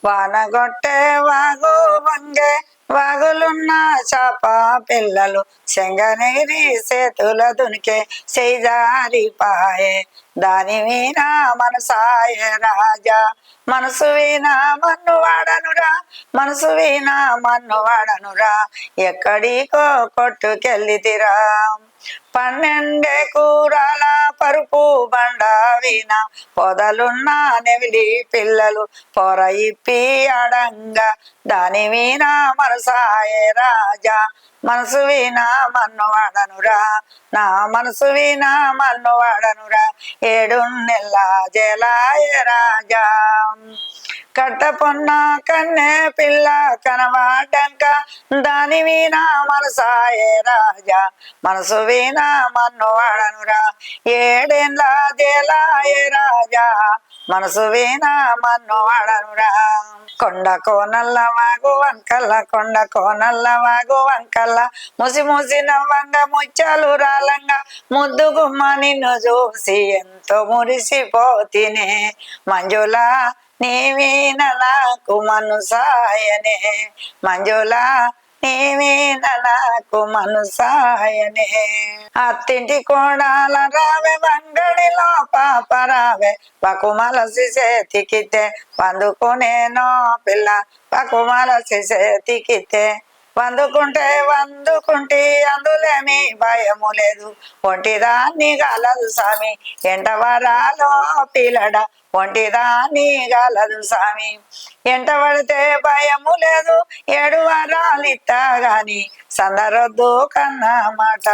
వానగొట్టే వాగు వంగే వాగులున్న చాప పిల్లలు శంగనేరి చేతుల దునికే చేజారిపాయే దాని వీణ మనసాయ రాజా మనసు వీణ మన్ను వాడనురా మనసు వీణ మన్ను వాడనురా ఎక్కడికో కొట్టుకెళ్ళితిరా పన్నెండే కూరాల పరుపు బండ వీణ పొదలున్న నెవిలి పిల్లలు పొర ఇప్పి అడంగా దాని వీణ మనసాయ రాజా మనసు వీణ మన్ను వాడనురా నా మనసు వీణ మన్ను వాడనురా ఏడు నెల్ల జలాయ రాజా కట్ట పొన్న కన్నె పిల్ల కనవాడంక దాని వీణ మనసాయ రాజా మనసు వీణ మన్ను వాడనురా ఏడేళ్ళ జలాయ రాజా మనసు వీణ మన్ను వాడనురా కొండ కోనల్ల వాగు వంకల్ల కొండ కోనల్ల వాగు వంకల్ల ముసి ముసి నవ్వంగా ముచ్చాలు రాలంగా ముద్దు గుమ్మ నిన్ను చూసి ఎంతో మురిసిపోతినే మంజులా నీవీన నాకు మనసాయనే మంజులా నీవీన నాకు మనసాయనే అత్తింటి కోడాల రావే వంగడిలో పాప రావే పకుమలసి చేతికితే వందుకునేనో పిల్ల పకుమలసి చేతికితే వందుకుంటే అందులేమి భయము లేదు ఒంటిదాన్ని గలదు స్వామి ఎంట వరాలో పిల్లడ ఒంటిదాన్ని గలదు స్వామి ఎంట పడితే భయము లేదు 7 వరాలు ఇత్తా గాని సందరొద్దు కన్నా మాట